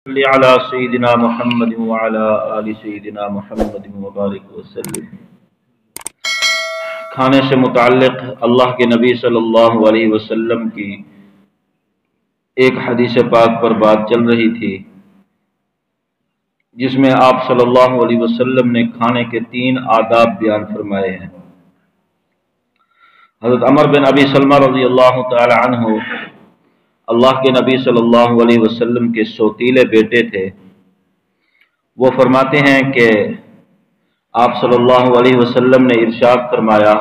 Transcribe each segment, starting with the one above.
صلی علی سیدنا محمد وعلی آل سیدنا محمد وبارک وسلم۔ کھانے سے متعلق اللہ کے نبی صلی اللہ علیہ وسلم کی ایک حدیث پاک پر بات چل رہی تھی، جس میں آپ صلی اللہ علیہ وسلم نے کھانے کے 3 آداب بیان فرمائے ہیں۔ حضرت عمر بن ابی سلمہ رضی اللہ تعالی عنہ اللہ کے نبی صلی اللہ علیہ وسلم کے سوتیلے بیٹے تھے۔ وہ فرماتے ہیں کہ آپ صلی اللہ علیہ وسلم نے ارشاد فرمایا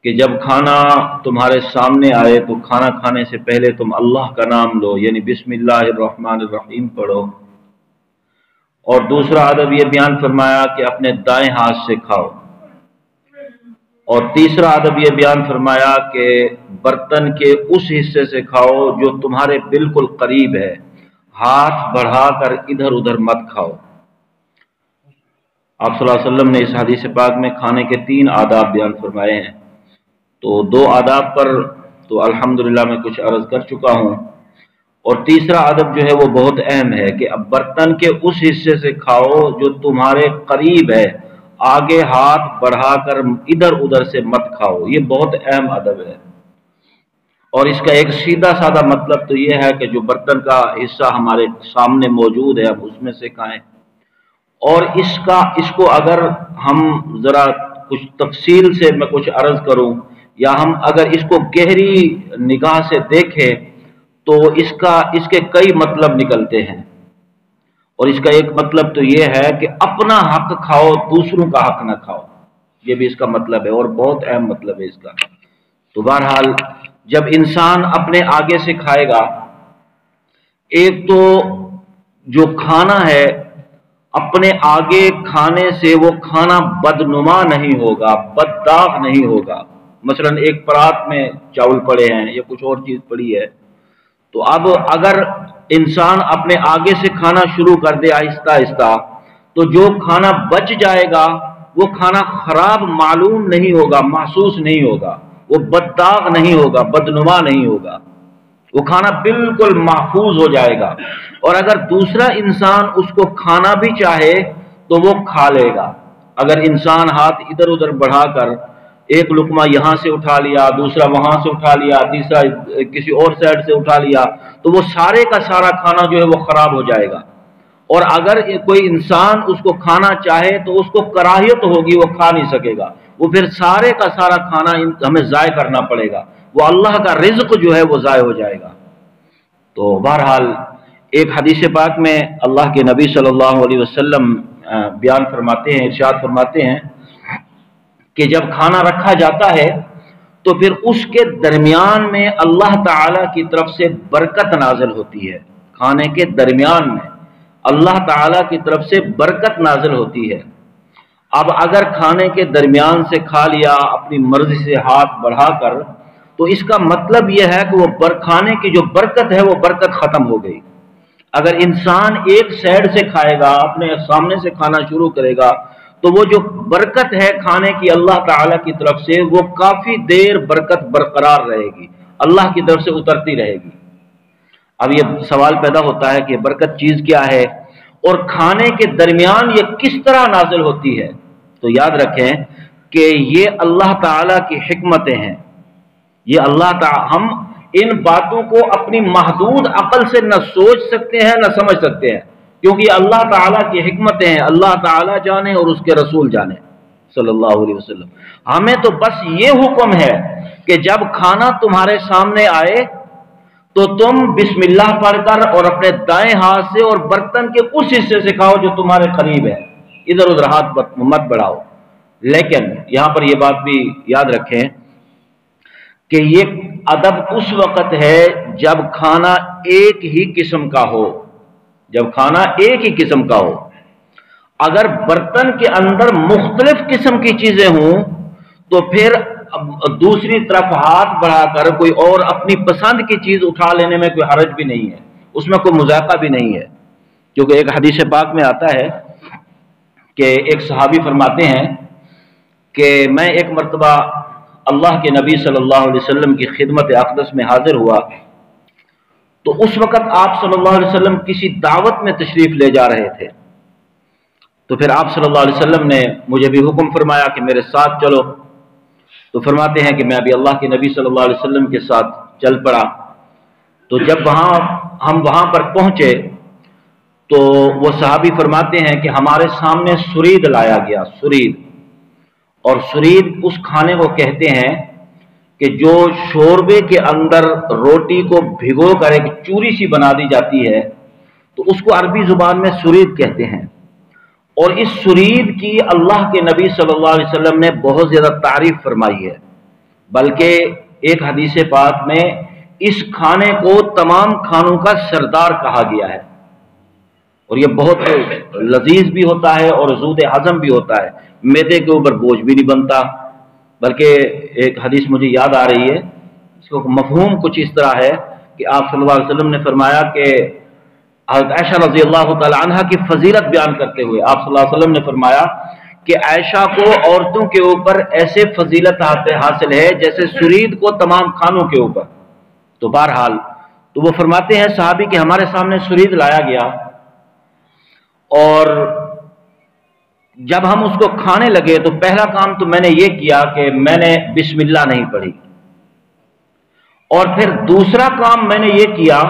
کہ جب کھانا تمہارے سامنے آئے تو کھانا کھانے سے پہلے تم اللہ کا نام لو، یعنی بسم اللہ الرحمن الرحیم پڑھو۔ اور دوسرا ادب یہ بیان فرمایا کہ اپنے دائیں ہاتھ سے کھاؤ۔ اور تیسرا ادب یہ بیان فرمایا کہ برتن کے اس حصے سے کھاؤ جو تمہارے بالکل قریب ہے، ہاتھ بڑھا کر ادھر ادھر مت کھاؤ۔ آپ صلی اللہ علیہ وسلم نے اس حدیث پاک میں کھانے کے 3 آداب بیان فرمائے ہیں۔ تو 2 آداب پر تو الحمدللہ میں کچھ عرض کر چکا ہوں، اور تیسرا ادب جو ہے وہ بہت اہم ہے کہ اب برتن کے اس حصے سے کھاؤ جو تمہارے قریب ہے، آگے ہاتھ بڑھا کر ادھر ادھر سے مت کھاؤ۔ یہ بہت اہم ادب ہے، اور اس کا ایک سیدھا سادہ مطلب تو یہ ہے کہ جو برتن کا حصہ ہمارے سامنے موجود ہے اب اس میں سے کھائیں۔ اور اس کو اگر ہم ذرا کچھ تفصیل سے میں کچھ عرض کروں، یا ہم اگر اس کو گہری نگاہ سے دیکھیں تو اس کے کئی مطلب نکلتے ہیں۔ اور اس کا ایک مطلب تو یہ ہے کہ اپنا حق کھاؤ، دوسروں کا حق نہ کھاؤ، یہ بھی اس کا مطلب ہے، اور بہت اہم مطلب ہے اس کا۔ تو بہرحال جب انسان اپنے آگے سے کھائے گا، ایک تو جو کھانا ہے اپنے آگے کھانے سے وہ کھانا بدنما نہیں ہوگا، بدداغ نہیں ہوگا۔ مثلا ایک پرات میں چاول پڑے ہیں یا کچھ اور چیز پڑی ہے، تو اب اگر انسان اپنے آگے سے کھانا شروع کر دے آہستہ آہستہ، تو جو کھانا بچ جائے گا وہ کھانا خراب معلوم نہیں ہوگا، محسوس نہیں ہوگا، وہ بدداغ نہیں ہوگا، بدنما نہیں ہوگا، وہ کھانا بالکل محفوظ ہو جائے گا۔ اور اگر دوسرا انسان اس کو کھانا بھی چاہے تو وہ کھا لے گا۔ اگر انسان ہاتھ ادھر ادھر بڑھا کر ایک لقمہ یہاں سے اٹھا لیا، دوسرا وہاں سے اٹھا لیا، تیسرا کسی اور سائڈ سے اٹھا لیا، تو وہ سارے کا سارا کھانا جو ہے وہ خراب ہو جائے گا۔ اور اگر کوئی انسان اس کو کھانا چاہے تو اس کو کراہیت ہوگی، وہ کھا نہیں سکے گا، وہ پھر سارے کا سارا کھانا ہمیں ضائع کرنا پڑے گا، وہ اللہ کا رزق جو ہے وہ ضائع ہو جائے گا۔ تو بہرحال ایک حدیث پاک میں اللہ کے نبی صلی اللہ علیہ وسلم بیان فرماتے ہیں، ارشاد فرماتے ہیں کہ جب کھانا رکھا جاتا ہے تو پھر اس کے درمیان میں اللہ تعالی کی طرف سے برکت نازل ہوتی ہے۔ کھانے کے درمیان میں اللہ تعالی کی طرف سے برکت نازل ہوتی ہے۔ اب اگر کھانے کے درمیان سے کھا لیا اپنی مرضی سے ہاتھ بڑھا کر، تو اس کا مطلب یہ ہے کہ وہ کھانے کی جو برکت ہے وہ برکت ختم ہو گئی۔ اگر انسان ایک سائڈ سے کھائے گا، اپنے سامنے سے کھانا شروع کرے گا، تو وہ جو برکت ہے کھانے کی اللہ تعالی کی طرف سے، وہ کافی دیر برکت برقرار رہے گی، اللہ کی طرف سے اترتی رہے گی۔ اب یہ سوال پیدا ہوتا ہے کہ برکت چیز کیا ہے، اور کھانے کے درمیان یہ کس طرح نازل ہوتی ہے؟ تو یاد رکھیں کہ یہ اللہ تعالی کی حکمتیں ہیں۔ یہ اللہ تعالی، ہم ان باتوں کو اپنی محدود عقل سے نہ سوچ سکتے ہیں نہ سمجھ سکتے ہیں، کیونکہ اللہ تعالیٰ کی حکمتیں ہیں، اللہ تعالیٰ جانے اور اس کے رسول جانے صلی اللہ علیہ وسلم۔ ہمیں تو بس یہ حکم ہے کہ جب کھانا تمہارے سامنے آئے تو تم بسم اللہ پڑھ کر اور اپنے دائیں ہاتھ سے اور برتن کے اس حصے سے کھاؤ جو تمہارے قریب ہے، ادھر ادھر ہاتھ مت بڑھاؤ۔ لیکن یہاں پر یہ بات بھی یاد رکھیں کہ یہ ادب اس وقت ہے جب کھانا ایک ہی قسم کا ہو، جب کھانا ایک ہی قسم کا ہو۔ اگر برتن کے اندر مختلف قسم کی چیزیں ہوں تو پھر دوسری طرف ہاتھ بڑھا کر کوئی اور اپنی پسند کی چیز اٹھا لینے میں کوئی حرج بھی نہیں ہے، اس میں کوئی مذائقہ بھی نہیں ہے۔ کیونکہ ایک حدیث پاک میں آتا ہے کہ ایک صحابی فرماتے ہیں کہ میں ایک مرتبہ اللہ کے نبی صلی اللہ علیہ وسلم کی خدمت اقدس میں حاضر ہوا، تو اس وقت آپ صلی اللہ علیہ وسلم کسی دعوت میں تشریف لے جا رہے تھے، تو پھر آپ صلی اللہ علیہ وسلم نے مجھے بھی حکم فرمایا کہ میرے ساتھ چلو۔ تو فرماتے ہیں کہ میں ابھی اللہ کے نبی صلی اللہ علیہ وسلم کے ساتھ چل پڑا۔ تو جب ہم وہاں پر پہنچے تو وہ صحابی فرماتے ہیں کہ ہمارے سامنے سرید لایا گیا، سرید، اور سرید اس کھانے کو کہتے ہیں کہ جو شوربے کے اندر روٹی کو بھگو کر ایک چوری سی بنا دی جاتی ہے، تو اس کو عربی زبان میں سرید کہتے ہیں۔ اور اس سرید کی اللہ کے نبی صلی اللہ علیہ وسلم نے بہت زیادہ تعریف فرمائی ہے، بلکہ ایک حدیث پاک میں اس کھانے کو تمام کھانوں کا سردار کہا گیا ہے، اور یہ بہت لذیذ بھی ہوتا ہے اور زود ہضم بھی ہوتا ہے، معدے کے اوپر بوجھ بھی نہیں بنتا۔ بلکہ ایک حدیث مجھے یاد آ رہی ہے، اس کو مفہوم کچھ اس طرح ہے کہ آپ صلی اللہ علیہ وسلم نے فرمایا کہ حضرت عائشہ رضی اللہ تعالی عنہ کی فضیلت بیان کرتے ہوئے آپ صلی اللہ علیہ وسلم نے فرمایا کہ عائشہ کو عورتوں کے اوپر ایسے فضیلت حاصل ہے جیسے سرید کو تمام کھانوں کے اوپر۔ تو بہرحال تو وہ فرماتے ہیں صحابی کہ ہمارے سامنے سرید لایا گیا، اور جب ہم اس کو کھانے لگے تو پہلا کام تو میں نے یہ کیا کہ میں نے بسم اللہ نہیں پڑھی، اور پھر دوسرا کام میں نے یہ کیا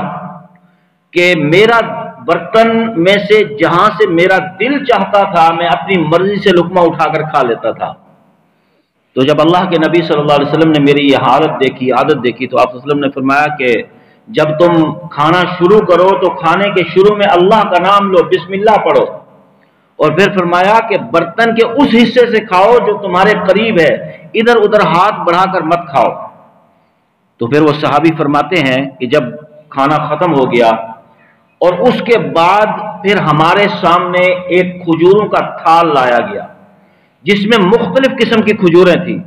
کہ میرا برتن میں سے جہاں سے میرا دل چاہتا تھا میں اپنی مرضی سے لقمہ اٹھا کر کھا لیتا تھا۔ تو جب اللہ کے نبی صلی اللہ علیہ وسلم نے میری یہ حالت دیکھی، عادت دیکھی، تو آپ صلی اللہ علیہ وسلم نے فرمایا کہ جب تم کھانا شروع کرو تو کھانے کے شروع میں اللہ کا نام لو، بسم اللہ پڑھو، اور پھر فرمایا کہ برتن کے اس حصے سے کھاؤ جو تمہارے قریب ہے، ادھر ادھر ہاتھ بڑھا کر مت کھاؤ۔ تو پھر وہ صحابی فرماتے ہیں کہ جب کھانا ختم ہو گیا اور اس کے بعد پھر ہمارے سامنے ایک کھجوروں کا تھال لایا گیا جس میں مختلف قسم کی کھجوریں تھیں،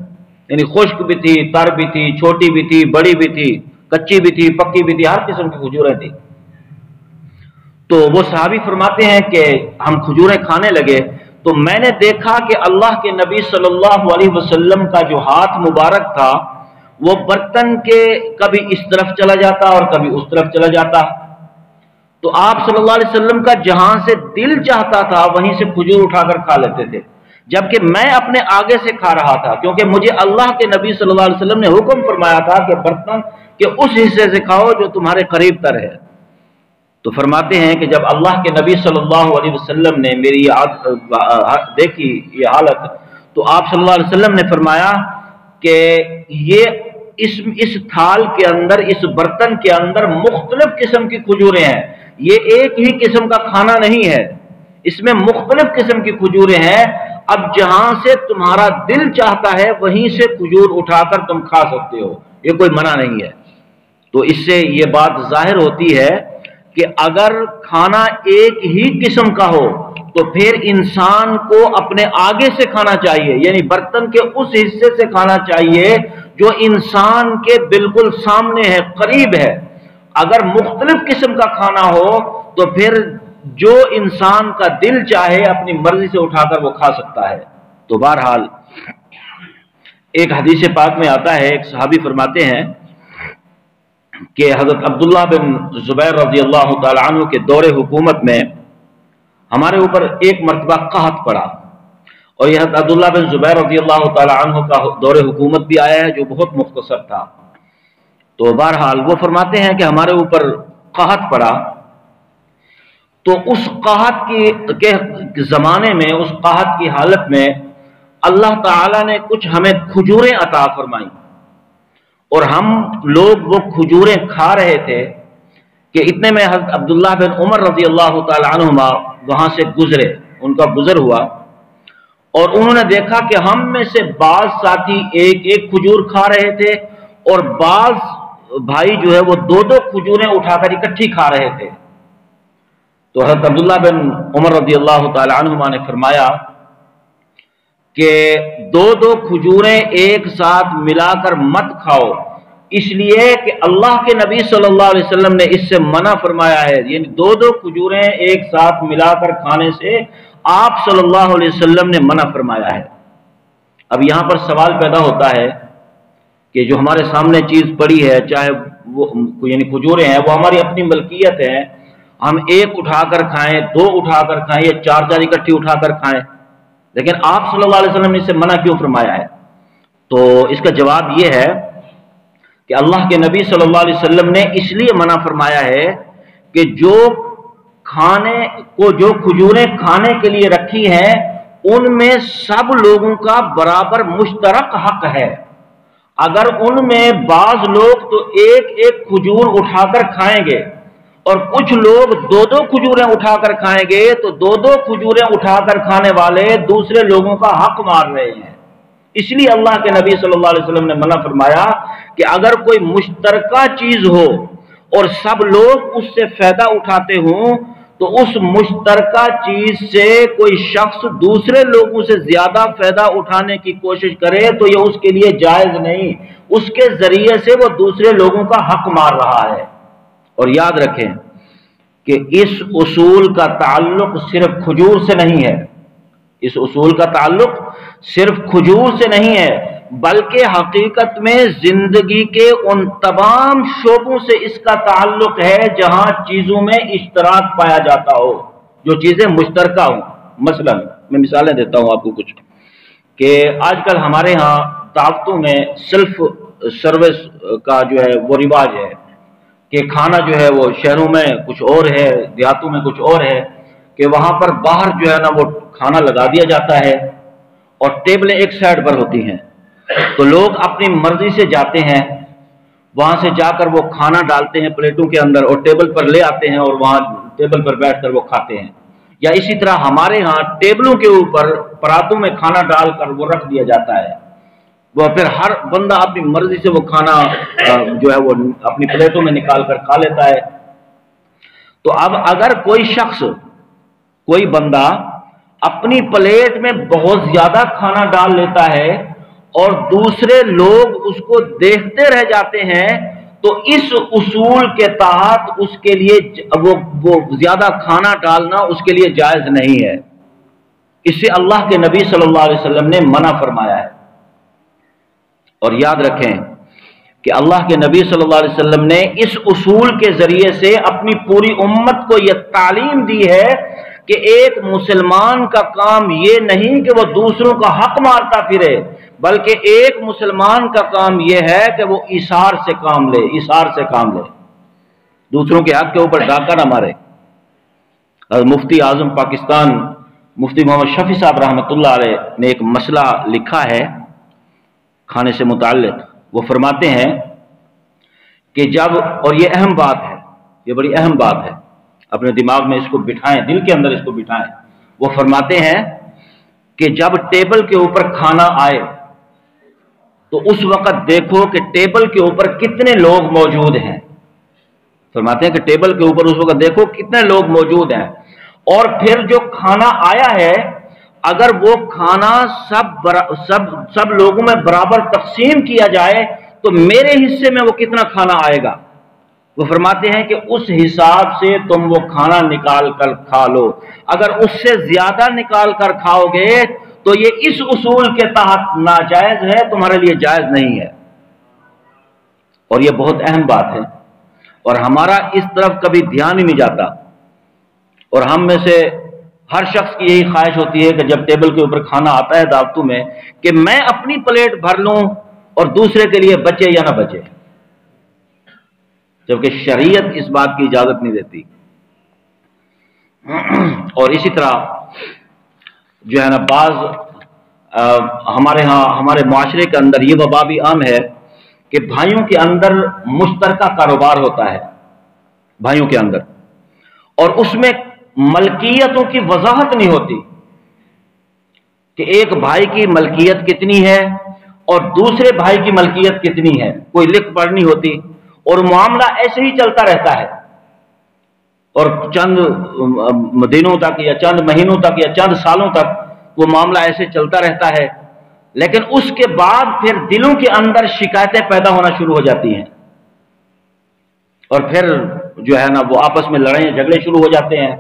یعنی خشک بھی تھی، تر بھی تھی، چھوٹی بھی تھی، بڑی بھی تھی، کچی بھی تھی، پکی بھی تھی، ہر قسم کی کھجوریں تھیں۔ تو وہ صحابی فرماتے ہیں کہ ہم کھجوریں کھانے لگے تو میں نے دیکھا کہ اللہ کے نبی صلی اللہ علیہ وسلم کا جو ہاتھ مبارک تھا وہ برتن کے کبھی اس طرف چلا جاتا اور کبھی اس طرف چلا جاتا، تو آپ صلی اللہ علیہ وسلم کا جہاں سے دل چاہتا تھا وہیں سے کھجور اٹھا کر کھا لیتے تھے، جبکہ میں اپنے آگے سے کھا رہا تھا، کیونکہ مجھے اللہ کے نبی صلی اللہ علیہ وسلم نے حکم فرمایا تھا کہ برتن کے اس حصے سے کھاؤ جو تمہارے قریب تر ہے۔ تو فرماتے ہیں کہ جب اللہ کے نبی صلی اللہ علیہ وسلم نے میری دیکھی یہ حالت، تو آپ صلی اللہ علیہ وسلم نے فرمایا کہ یہ اس تھال کے اندر، اس برتن کے اندر مختلف قسم کی کھجوریں ہیں، یہ ایک ہی قسم کا کھانا نہیں ہے، اس میں مختلف قسم کی کھجوریں ہیں، اب جہاں سے تمہارا دل چاہتا ہے وہیں سے کھجور اٹھا کر تم کھا سکتے ہو، یہ کوئی منع نہیں ہے۔ تو اس سے یہ بات ظاہر ہوتی ہے کہ اگر کھانا ایک ہی قسم کا ہو تو پھر انسان کو اپنے آگے سے کھانا چاہیے، یعنی برتن کے اس حصے سے کھانا چاہیے جو انسان کے بالکل سامنے ہے، قریب ہے۔ اگر مختلف قسم کا کھانا ہو تو پھر جو انسان کا دل چاہے اپنی مرضی سے اٹھا کر وہ کھا سکتا ہے۔ تو بہرحال ایک حدیث پاک میں آتا ہے، ایک صحابی فرماتے ہیں کہ حضرت عبداللہ بن زبیر رضی اللہ تعالی عنہ کے دور حکومت میں ہمارے اوپر ایک مرتبہ قحط پڑا، اور یہ حضرت عبداللہ بن زبیر رضی اللہ تعالی عنہ کا دور حکومت بھی آیا ہے جو بہت مختصر تھا۔ تو بہرحال وہ فرماتے ہیں کہ ہمارے اوپر قحط پڑا، تو اس قحط کے زمانے میں، اس قحط کی حالت میں اللہ تعالیٰ نے کچھ ہمیں کھجوریں عطا فرمائیں، اور ہم لوگ وہ کھجوریں کھا رہے تھے کہ اتنے میں حضرت عبداللہ بن عمر رضی اللہ تعالی عنہما وہاں سے گزرے، ان کا گزر ہوا، اور انہوں نے دیکھا کہ ہم میں سے بعض ساتھی ایک ایک کھجور کھا رہے تھے اور بعض بھائی جو ہے وہ دو دو کھجوریں اٹھا کر اکٹھی کھا رہے تھے۔ تو حضرت عبداللہ بن عمر رضی اللہ تعالی عنہما نے فرمایا کہ دو دو کھجوریں ایک ساتھ ملا کر مت کھاؤ، اس لیے کہ اللہ کے نبی صلی اللہ علیہ وسلم نے اس سے منع فرمایا ہے، یعنی دو دو کھجوریں ایک ساتھ ملا کر کھانے سے آپ صلی اللہ علیہ وسلم نے منع فرمایا ہے۔ اب یہاں پر سوال پیدا ہوتا ہے کہ جو ہمارے سامنے چیز پڑی ہے، چاہے यानी खजूरें हैं वो हमारी अपनी मलकियत है, हम एक उठा कर खाएं, दो उठा कर खाएं या चार चार इकट्ठी उठा कर खाएं, लेकिन आप सल्लल्लाहु अलैहि वसल्लम ने इसे मना क्यों फरमाया है? तो इसका जवाब यह है कि अल्लाह के नबी सल्लल्लाहु अलैहि वसल्लम ने इसलिए मना फरमाया है कि जो खजूरें खाने के लिए रखी हैं उनमें सब लोगों का बराबर मुश्तरक हक है। अगर उनमें बाज लोग तो एक एक खजूर उठाकर खाएंगे और कुछ लोग दो दो खजूरें उठाकर खाएंगे, तो दो दो खजूरें उठाकर खाने वाले दूसरे लोगों का हक मार रहे हैं। इसलिए अल्लाह के नबी सल्लल्लाहु अलैहि वसल्लम ने मना फरमाया कि अगर कोई मुश्तरका चीज हो और सब लोग उससे फायदा उठाते हों, तो उस मुश्तरका चीज से कोई शख्स दूसरे लोगों से ज्यादा फायदा उठाने की कोशिश करे तो यह उसके लिए जायज नहीं, उसके जरिए से वो दूसरे लोगों का हक मार रहा है। और याद रखें कि इस उसूल का ताल्लुक सिर्फ खजूर से नहीं है, इस उसूल का ताल्लुक सिर्फ खजूर से नहीं है, बल्कि हकीकत में जिंदगी के उन तमाम शोबों से इसका ताल्लुक है जहां चीजों में इश्तराक पाया जाता हो, जो चीजें मुश्तरका हो। मसलन मैं मिसालें देता हूं आपको कुछ, कि आजकल हमारे यहाँ दावतों में सेल्फ सर्विस का जो है वो रिवाज है कि खाना जो है वो शहरों में कुछ और है, देहातों में कुछ और है, कि वहां पर बाहर जो है ना वो खाना लगा दिया जाता है और टेबलें एक साइड पर होती हैं, तो लोग अपनी मर्जी से जाते हैं, वहां से जाकर वो खाना डालते हैं प्लेटों के अंदर और टेबल पर ले आते हैं और वहां टेबल पर बैठकर वो खाते हैं। या इसी तरह हमारे यहाँ टेबलों के ऊपर परातों में खाना डालकर वो रख दिया जाता है, वो फिर हर बंदा अपनी मर्जी से वो खाना जो है वो अपनी प्लेटों में निकाल कर खा लेता है। तो अब अगर कोई शख्स, कोई बंदा अपनी प्लेट में बहुत ज्यादा खाना डाल लेता है और दूसरे लोग उसको देखते रह जाते हैं, तो इस उसूल के तहत उसके लिए वो ज्यादा खाना डालना उसके लिए जायज नहीं है। इससे अल्लाह के नबी सल्लल्लाहु अलैहि वसल्लम ने मना फरमाया है। और याद रखें कि अल्लाह के नबी सल्लल्लाहु अलैहि वसल्लम ने इस उसूल के जरिए से अपनी पूरी उम्मत को यह तालीम दी है कि एक मुसलमान का काम ये नहीं कि वो दूसरों का हक मारता फिरे, बल्कि एक मुसलमान का काम यह है कि वो इशार से काम ले, इशार से काम ले, दूसरों के हक के ऊपर डाका ना मारे। मुफ्ती आजम पाकिस्तान मुफ्ती मोहम्मद शफी साहब रहमतुल्लाह अलैह ने एक मसला लिखा है खाने से मुताल्लिक। वो फरमाते हैं कि जब, और ये अहम बात है, ये बड़ी अहम बात है, अपने दिमाग में इसको बिठाएं, दिल के अंदर इसको बिठाएं। वो फरमाते हैं कि जब टेबल के ऊपर खाना आए तो उस वक्त देखो कि टेबल के ऊपर कितने लोग मौजूद हैं। फरमाते हैं कि टेबल के ऊपर उस वक्त देखो कितने लोग मौजूद हैं, और फिर जो खाना आया है अगर वो खाना सब लोगों में बराबर तकसीम किया जाए तो मेरे हिस्से में वो कितना खाना आएगा। वो फरमाते हैं कि उस हिसाब से तुम वो खाना निकाल कर खा लो, अगर उससे ज्यादा निकाल कर खाओगे तो ये इस उसूल के तहत नाजायज है, तुम्हारे लिए जायज नहीं है। और ये बहुत अहम बात है और हमारा इस तरफ कभी ध्यान ही नहीं जाता, और हम में से हर शख्स की यही ख्वाहिश होती है कि जब टेबल के ऊपर खाना आता है दावतों में कि मैं अपनी प्लेट भर लूं और दूसरे के लिए बचे या ना बचे, जबकि शरीयत इस बात की इजाजत नहीं देती। और इसी तरह जो है ना बाज हमारे यहाँ हमारे माशरे के अंदर ये वबा भी आम है कि भाइयों के अंदर मुश्तरका कारोबार होता है, भाइयों के अंदर, और उसमें मलकियतों की वजाहत नहीं होती कि एक भाई की मलकियत कितनी है और दूसरे भाई की मलकियत कितनी है, कोई लिख पढ़ नहीं होती, और मामला ऐसे ही चलता रहता है और चंद दिनों तक या चंद महीनों तक या चंद सालों तक वो मामला ऐसे चलता रहता है। लेकिन उसके बाद फिर दिलों के अंदर शिकायतें पैदा होना शुरू हो जाती हैं और फिर जो है ना वो आपस में लड़ाई झगड़े शुरू हो जाते हैं।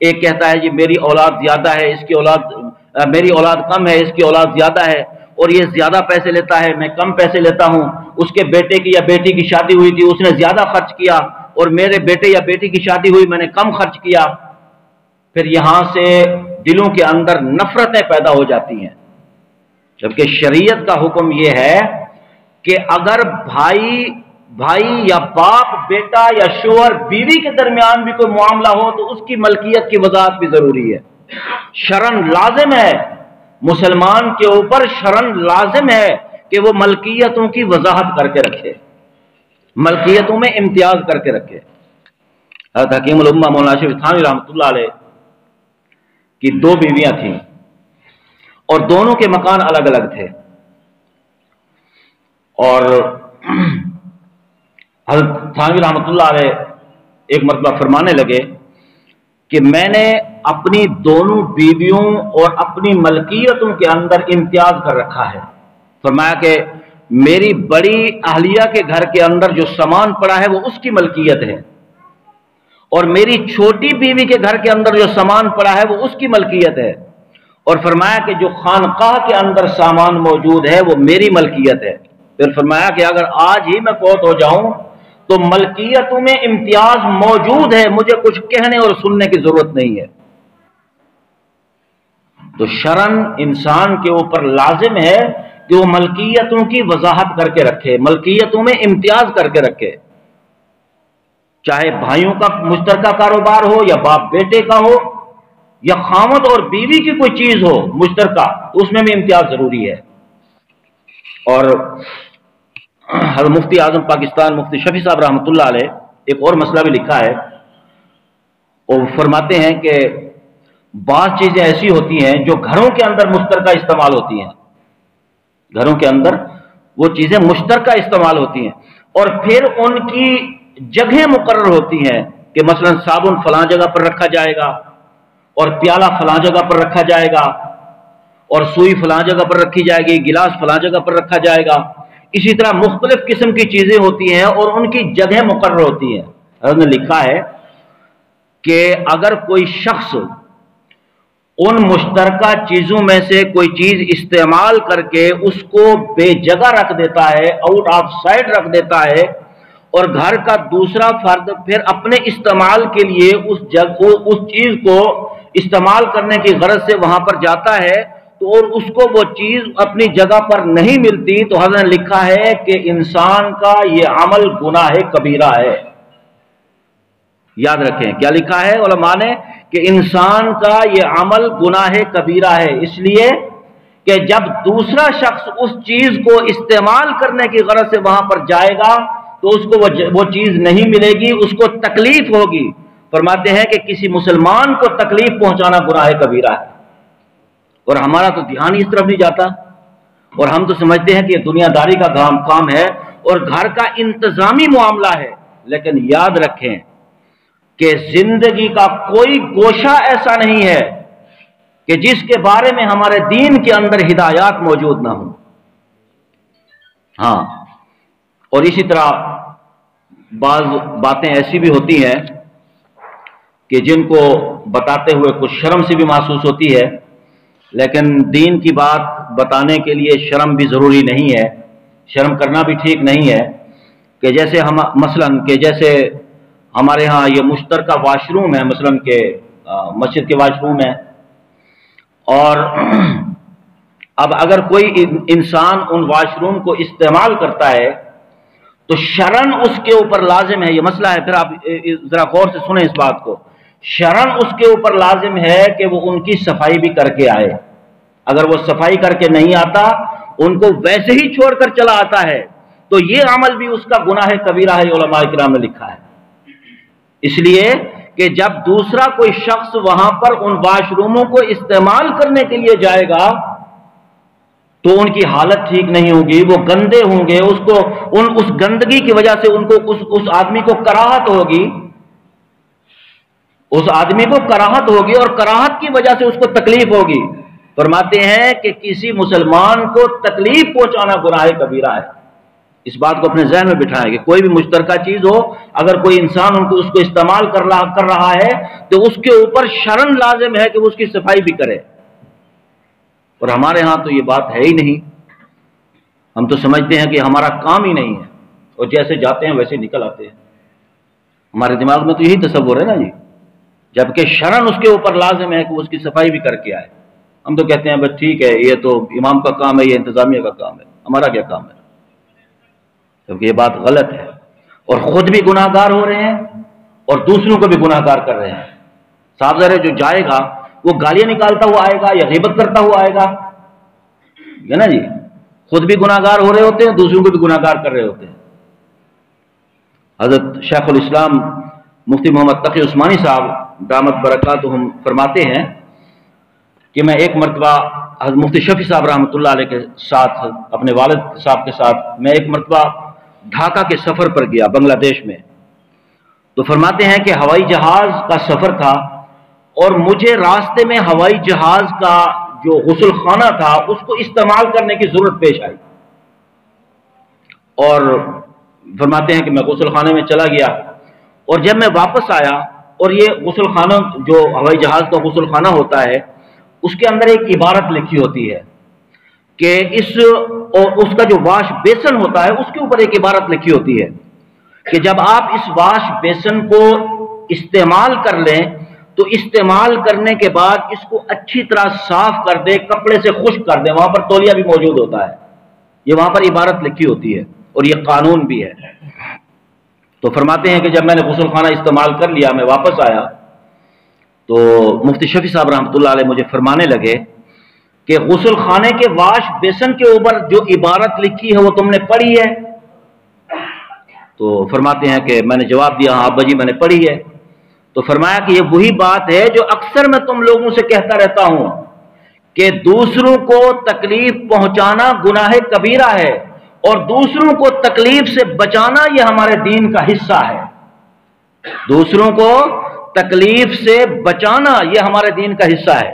एक कहता है जी मेरी औलाद ज्यादा है, इसकी औलाद, मेरी औलाद कम है, इसकी औलाद ज्यादा है। और ये ज्यादा पैसे लेता है, मैं कम पैसे लेता हूं, उसके बेटे की या बेटी की शादी हुई थी, उसने ज्यादा खर्च किया, और मेरे बेटे या बेटी की शादी हुई, मैंने कम खर्च किया। फिर यहां से दिलों के अंदर नफरतें पैदा हो जाती हैं। जबकि शरीयत का हुक्म यह है कि अगर भाई या बाप बेटा या शोहर बीवी के दरमियान भी कोई मामला हो तो उसकी मलकियत की वजाहत भी जरूरी है। शरन लाजिम है, मुसलमान के ऊपर शरन लाजिम है कि वो मलकियतों की वजाहत करके रखे, मलकियतों में इम्तियाज करके रखे। हज़रत हकीमुल उम्मा मौलाना शरीफ थानवी रहमतुल्लाह अलैह की 2 बीवियां थीं और दोनों के मकान अलग अलग थे। और हज़रत थानवी रहमतुल्लाह अलैह एक मरतबा फरमाने लगे कि मैंने अपनी दोनों बीवियों और अपनी मलकियतों के अंदर इम्तियाज कर रखा है। फरमाया कि मेरी बड़ी अहलिया के घर के अंदर जो सामान पड़ा है वो उसकी मलकियत है, और मेरी छोटी बीवी के घर के अंदर जो सामान पड़ा है वो उसकी मलकियत है। और फरमाया कि जो खानकाह के अंदर सामान मौजूद है वो मेरी मलकियत है। फिर फरमाया कि अगर आज ही मैं फौत हो जाऊं तो मलकियतों में इम्तियाज मौजूद है, मुझे कुछ कहने और सुनने की जरूरत नहीं है। तो शरन इंसान के ऊपर लाजिम है कि वो मलकियतों की वजाहत करके रखे, मलकियतों में इम्तियाज करके रखे। चाहे भाइयों का मुश्तरका कारोबार हो या बाप बेटे का हो या खामद और बीवी की कोई चीज हो मुश्तरका, तो उसमें भी इम्तियाज जरूरी है। और हज़रत मुफ्ती आजम पाकिस्तान मुफ्ती शफी साहब रहमतुल्लाह अलैह एक और मसला भी लिखा है। वो फरमाते हैं कि बाज़ चीजें ऐसी होती हैं जो घरों के अंदर मुश्तरका इस्तेमाल होती हैं, घरों के अंदर वो चीजें मुश्तरका इस्तेमाल होती हैं, और फिर उनकी जगह मुकर्रर होती हैं कि मसलन साबुन फलां जगह पर रखा जाएगा, और प्याला फलां जगह पर रखा जाएगा, और सुई फलां जगह पर रखी जाएगी, गिलास फलां जगह पर रखा जाएगा। इसी तरह मुख्तलिफ किस्म की चीजें होती हैं और उनकी जगह मुकर्रर होती है। हज़रत ने लिखा है कि अगर कोई शख्स उन मुश्तरका चीजों में से कोई चीज इस्तेमाल करके उसको बेजगह रख देता है, आउट ऑफ साइड रख देता है, और घर का दूसरा फर्द फिर अपने इस्तेमाल के लिए उस चीज को इस्तेमाल करने की गरज से वहां पर जाता है, तो और उसको वो चीज अपनी जगह पर नहीं मिलती, तो हज़रत ने लिखा है कि इंसान का ये अमल गुनाह कबीरा है। याद रखें क्या लिखा है उलमा ने कि इंसान का ये अमल गुनाह कबीरा है, इसलिए कि जब दूसरा शख्स उस चीज को इस्तेमाल करने की गरज से वहां पर जाएगा तो उसको वो चीज नहीं मिलेगी, उसको तकलीफ होगी। फरमाते हैं कि किसी मुसलमान को तकलीफ पहुंचाना गुनाह कबीरा है, और हमारा तो ध्यान इस तरफ नहीं जाता, और हम तो समझते हैं कि ये दुनियादारी का काम है और घर का इंतजामी मामला है। लेकिन याद रखें कि जिंदगी का कोई गोशा ऐसा नहीं है कि जिसके बारे में हमारे दीन के अंदर हिदायत मौजूद ना हो। हाँ, और इसी तरह बाज बातें ऐसी भी होती हैं कि जिनको बताते हुए कुछ शर्म सी भी महसूस होती है, लेकिन दीन की बात बताने के लिए शर्म भी जरूरी नहीं है, शर्म करना भी ठीक नहीं है। कि जैसे हम मसलन कि जैसे हमारे यहाँ ये मुश्तरका वाशरूम है, मसलन के मस्जिद के वाशरूम है, और अब अगर कोई इंसान उन वाशरूम को इस्तेमाल करता है तो शरन उसके ऊपर लाजिम है। ये मसला है, फिर आप जरा गौर से सुने इस बात को। शरन उसके ऊपर लाजिम है कि वो उनकी सफाई भी करके आए। अगर वो सफाई करके नहीं आता, उनको वैसे ही छोड़कर चला आता है, तो ये अमल भी उसका गुनाह कबीरा है, उलमा किराम ने लिखा है। इसलिए कि जब दूसरा कोई शख्स वहां पर उन वाशरूमों को इस्तेमाल करने के लिए जाएगा तो उनकी हालत ठीक नहीं होगी, वो गंदे होंगे, उसको उस गंदगी की वजह से उनको उस आदमी को कराहत होगी, उस आदमी को कराहत होगी, और कराहत की वजह से उसको तकलीफ होगी। फरमाते हैं कि किसी मुसलमान को तकलीफ पहुंचाना गुनाह कबीरा है। इस बात को अपने ज़हन में बिठाएं कि कोई भी मुश्तरका चीज हो, अगर कोई इंसान उसको इस्तेमाल कर रहा है तो उसके ऊपर शरन लाजिम है कि वो उसकी सफाई भी करे। और हमारे यहाँ तो ये बात है ही नहीं। हम तो समझते हैं कि हमारा काम ही नहीं है और जैसे जाते हैं वैसे निकल आते हैं। हमारे दिमाग में तो यही तस्वुर है ना जी, जबकि शरन उसके ऊपर लाजिम है कि वो उसकी सफाई भी करके आए। हम तो कहते हैं बस ठीक है, ये तो इमाम का काम है, ये इंतजामिया का काम है, हमारा क्या काम है, क्योंकि ये बात गलत है। और खुद भी गुनाहगार हो रहे हैं और दूसरों को भी गुनाहगार कर रहे हैं। साहब ज़रा जो जाएगा वो गालियां निकालता हुआ आएगा या ग़ीबत करता हुआ आएगा, है ना जी। खुद भी गुनाहगार हो रहे होते हैं, दूसरों को भी गुनाहगार कर रहे होते हैं। हज़रत शेखुल इस्लाम मुफ्ती मोहम्मद तकी उस्मानी साहब दामत बरकातुहुम फरमाते हैं कि मैं एक मरतबा हज़रत मुफ्ती शफी साहब रहमतुल्लाह अलैह के साथ, अपने वालिद साहब के साथ, मैं एक मरतबा ढाका के सफ़र पर गया बांग्लादेश में। तो फरमाते हैं कि हवाई जहाज़ का सफ़र था और मुझे रास्ते में हवाई जहाज़ का जो गुस्ल खाना था उसको इस्तेमाल करने की ज़रूरत पेश आई। और फरमाते हैं कि मैं गुस्ल खाने में चला गया और जब मैं वापस आया, और ये गुस्ल खाना जो हवाई जहाज़ का गुस्ल खाना होता है उसके अंदर एक इबारत लिखी होती है कि इस, और उसका जो वाश बेसन होता है उसके ऊपर एक इबारत लिखी होती है कि जब आप इस वाश बेसन को इस्तेमाल कर लें तो इस्तेमाल करने के बाद इसको अच्छी तरह साफ कर दे, कपड़े से खुश्क कर दे। वहां पर तौलिया भी मौजूद होता है, ये वहां पर इबारत लिखी होती है और ये कानून भी है। तो फरमाते हैं कि जब मैंने गुस्ल खाना इस्तेमाल कर लिया, मैं वापस आया तो मुफ्ती शफी साहब रहमतुल्लाह अलैह मुझे फरमाने लगे कि गुस्ल खाने के वाश बेसन के ऊपर जो इबारत लिखी है वो तुमने पढ़ी है? तो फरमाते हैं कि मैंने जवाब दिया, हाँ अब्बा जी मैंने पढ़ी है। तो फरमाया कि ये वही बात है जो अक्सर मैं तुम लोगों से कहता रहता हूं कि दूसरों को तकलीफ पहुंचाना गुनाह कबीरा है और दूसरों को तकलीफ से बचाना यह हमारे दीन का हिस्सा है। दूसरों को तकलीफ से बचाना यह हमारे दीन का हिस्सा है।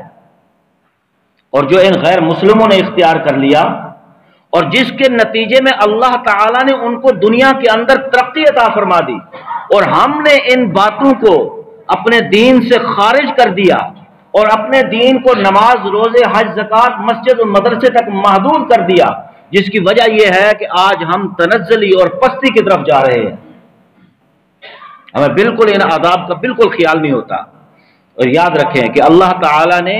और जो इन गैर मुस्लिमों ने इख्तियार कर लिया और जिसके नतीजे में अल्लाह ताला ने उनको दुनिया के अंदर तरक्की अता फरमा दी और हमने इन बातों को अपने दीन से खारिज कर दिया और अपने दीन को नमाज, रोजे, हज, ज़कात, मस्जिद और मदरसे तक महदूद कर दिया, जिसकी वजह यह है कि आज हम तनज़्ज़ुली और पस्ती की तरफ जा रहे हैं। हमें बिल्कुल इन आदाब का बिल्कुल ख्याल नहीं होता। और याद रखें कि अल्लाह ताला ने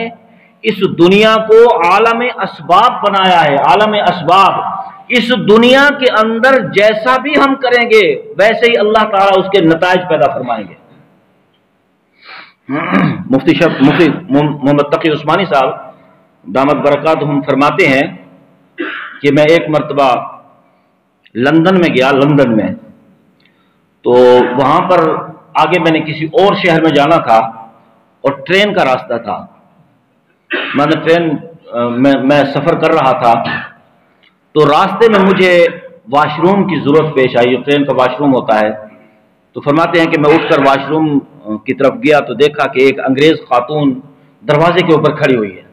इस दुनिया को आलम असबाब बनाया है, आलम असबाब। इस दुनिया के अंदर जैसा भी हम करेंगे वैसे ही अल्लाह ताला उसके नताइज पैदा फरमाएंगे। मुफ्ती मोहम्मद तकी उस्मानी साहब दामत बरकातुहुम फरमाते हैं कि मैं एक मरतबा लंदन में गया। लंदन में तो वहां पर आगे मैंने किसी और शहर में जाना था और ट्रेन का रास्ता था। मैं सफर कर रहा था तो रास्ते में मुझे वॉशरूम की जरूरत पेश आई, जो ट्रेन का वॉशरूम होता है। तो फरमाते हैं कि मैं उठकर वॉशरूम की तरफ गया तो देखा कि एक अंग्रेज खातून दरवाजे के ऊपर खड़ी हुई है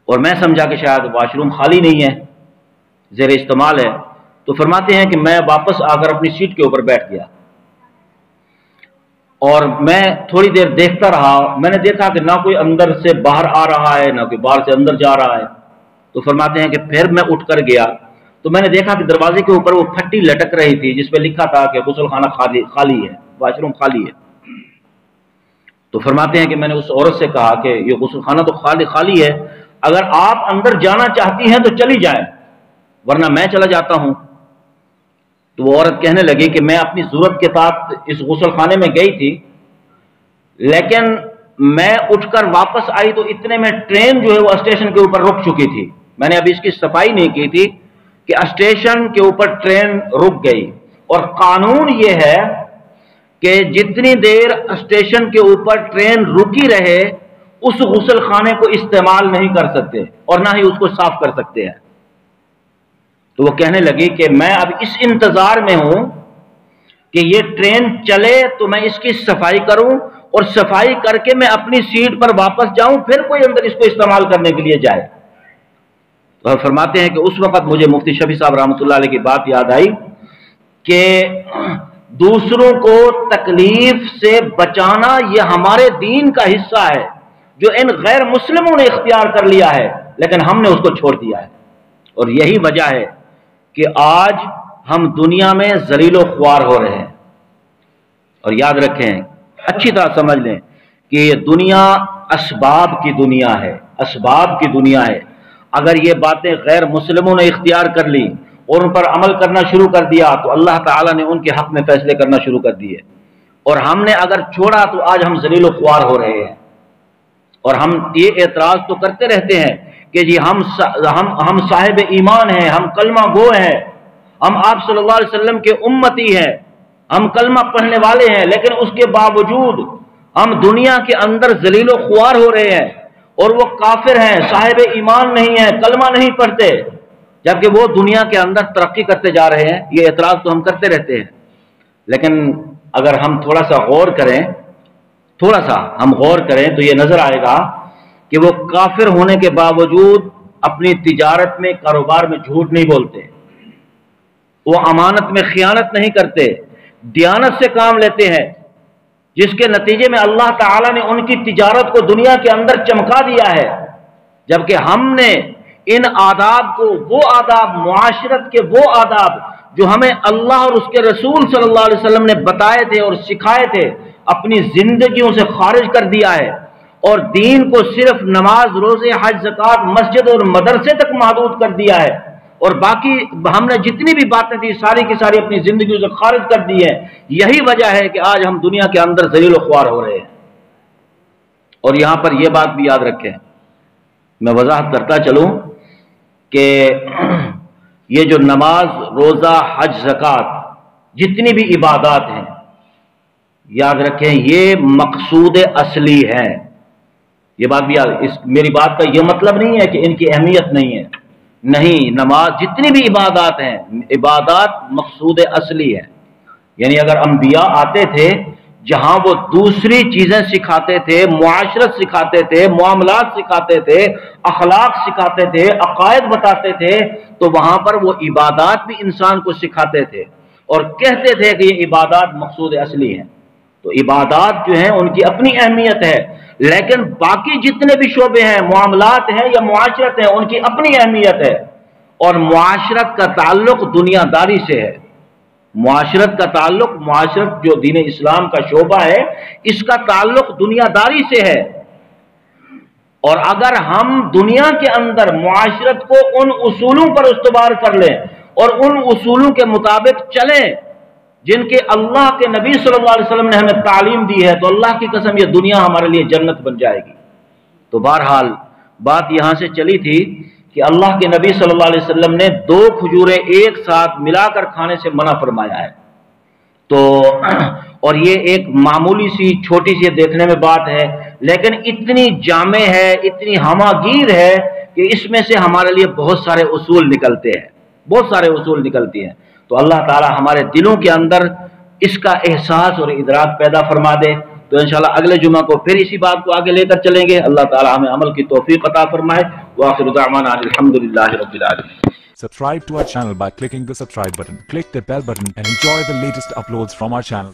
और मैं समझा कि शायद वॉशरूम खाली नहीं है, ज़ेर इस्तेमाल है। तो फरमाते हैं कि मैं वापस आकर अपनी सीट के ऊपर बैठ गया और मैं थोड़ी देर देखता रहा। मैंने देखा कि ना कोई अंदर से बाहर आ रहा है ना कोई बाहर से अंदर जा रहा है। तो फरमाते हैं कि फिर मैं उठकर गया तो मैंने देखा कि दरवाजे के ऊपर वो फट्टी लटक रही थी जिस पे लिखा था कि गुस्ल खाना खाली है, वॉशरूम खाली है। तो फरमाते हैं कि मैंने उस औरत से कहा कि ये गुस्ल खाना तो खाली है, अगर आप अंदर जाना चाहती हैं तो चली जाएं, वरना मैं चला जाता हूं। तो वो औरत कहने लगी कि मैं अपनी जरूरत के साथ इस गुस्ल खाने में गई थी, लेकिन मैं उठकर वापस आई तो इतने में ट्रेन जो है वो स्टेशन के ऊपर रुक चुकी थी। मैंने अभी इसकी सफाई नहीं की थी कि स्टेशन के ऊपर ट्रेन रुक गई। और कानून ये है कि जितनी देर स्टेशन के ऊपर ट्रेन रुकी रहे उस गुस्ल खाने को इस्तेमाल नहीं कर सकते और ना ही उसको साफ कर सकते हैं। तो वो कहने लगी कि मैं अब इस इंतजार में हूं कि ये ट्रेन चले तो मैं इसकी सफाई करूं और सफाई करके मैं अपनी सीट पर वापस जाऊं, फिर कोई अंदर इसको इस्तेमाल करने के लिए जाए। तो फरमाते हैं कि उस वक्त मुझे मुफ्ती शफी साहब रहमतुल्लाह अलैह की बात याद आई कि दूसरों को तकलीफ से बचाना यह हमारे दीन का हिस्सा है जो इन गैर मुस्लिमों ने इख्तियार कर लिया है, लेकिन हमने उसको छोड़ दिया है। اور یہی وجہ ہے کہ آج ہم دنیا میں ذلیل و خوار ہو رہے ہیں۔ اور یاد رکھیں، اچھی طرح سمجھ لیں کہ یہ دنیا اسباب کی دنیا ہے، اسباب کی دنیا ہے۔ اگر یہ باتیں غیر مسلموں نے اختیار کر لی اور ان پر عمل کرنا شروع کر دیا تو اللہ تعالیٰ نے ان کے حق میں فیصلے کرنا شروع کر دیے، اور ہم نے اگر چھوڑا تو آج ہم ذلیل و خوار ہو رہے ہیں۔ اور ہم یہ اعتراض تو کرتے رہتے ہیں کہ جی ہم صاحب ایمان ہیں، ہم کلمہ گو ہیں، ہم آپ صلی اللہ علیہ وسلم کے امتی ہیں، ہم کلمہ پڑھنے والے ہیں، لیکن اس کے باوجود ہم دنیا کے اندر ذلیل و خوار ہو رہے ہیں، اور وہ کافر ہیں، صاحب ایمان نہیں ہیں، کلمہ نہیں پڑھتے، جبکہ وہ دنیا کے اندر ترقی کرتے جا رہے ہیں۔ یہ اعتراض تو ہم کرتے رہتے ہیں، لیکن اگر ہم تھوڑا سا غور کریں تو یہ نظر آئے گا کہ وہ کافر ہونے کے باوجود اپنی تجارت میں، کاروبار میں جھوٹ نہیں بولتے، وہ امانت میں خیانت نہیں کرتے، دیانت سے کام لیتے ہیں، جس کے نتیجے میں اللہ تعالیٰ نے ان کی تجارت کو دنیا کے اندر چمکا دیا ہے، جبکہ ہم نے ان آداب کو، وہ آداب، معاشرت کے وہ آداب جو ہمیں اللہ اور اس کے رسول صلی اللہ علیہ وسلم نے بتائے تھے اور سکھائے تھے، اپنی زندگیوں سے خارج کر دیا ہے، اور دین کو صرف نماز، روزے، حج، زکوٰۃ، مسجد اور مدرسے تک محدود کر دیا ہے، اور باقی ہم نے جتنی بھی باتیں تھی ساری کی ساری اپنی زندگیوں سے خارج کر دی ہے۔ یہی وجہ ہے کہ آج ہم دنیا کے اندر ذلیل و خوار ہو رہے ہیں۔ اور یہاں پر یہ بات بھی یاد رکھیں، میں وضاحت کرتا چلوں کہ یہ جو نماز، روزہ، حج، زکوٰۃ، جتنی بھی عبادات ہیں، یاد رکھیں یہ مقصود اصلی ہے۔ یہ بات بھی میری بات کا یہ مطلب نہیں ہے کہ ان کی اہمیت نہیں ہے، نہیں، نماز، جتنی بھی عبادات ہیں، عبادات مقصود اصلی ہے۔ یعنی اگر انبیاء آتے تھے جہاں وہ دوسری چیزیں سکھاتے تھے، معاشرت سکھاتے تھے، معاملات سکھاتے تھے، اخلاق سکھاتے تھے، عقائد بتاتے تھے، تو وہاں پر وہ عبادات بھی انسان کو سکھاتے تھے اور کہتے تھے کہ یہ عبادات مقصود اصلی ہیں۔ تو عبادات جو ہیں ان کی اپنی اہمیت ہے، لیکن باقی جتنے بھی شعبے ہیں، معاملات ہیں یا معاشرت ہیں، ان کی اپنی اہمیت ہے، اور معاشرت کا تعلق دنیا داری سے ہے۔ معاشرت کا تعلق، معاشرت جو دین اسلام کا شعبہ ہے، اس کا تعلق دنیا داری سے ہے، اور اگر ہم دنیا کے اندر معاشرت کو ان اصولوں پر استوار کر لیں اور ان اصولوں کے مطابق چلیں جن کے اللہ کے نبی صلی اللہ علیہ وسلم نے ہمیں تعلیم دی ہے، تو اللہ کی قسم یہ دنیا ہمارے لیے جنت بن جائے گی۔ تو بہرحال بات یہاں سے چلی تھی کہ اللہ کے نبی صلی اللہ علیہ وسلم نے 2 کھجوریں ایک ساتھ ملا کر کھانے سے منع فرمایا ہے۔ تو اور یہ ایک معمولی سی چھوٹی سی دیکھنے میں بات ہے، لیکن اتنی جامع ہے، اتنی ہماگیر ہے کہ اس میں سے ہمارے لیے بہت سارے اصول نکلتے ہیں، بہت سارے اصول نکلتے ہیں۔ تو اللہ تعالی ہمارے دلوں کے اندر اس کا احساس اور ادراک پیدا فرما دے۔ تو انشاءاللہ اگلے جمعہ کو پھر اسی بات کو آگے لے کر چلیں گے۔ اللہ تعالی ہمیں عمل کی توفیق عطا فرمائے۔ وآخر دعوانا الحمدللہ رب العالمین۔ Subscribe to our channel by clicking the subscribe button. Click the bell button and enjoy the latest uploads from our channel.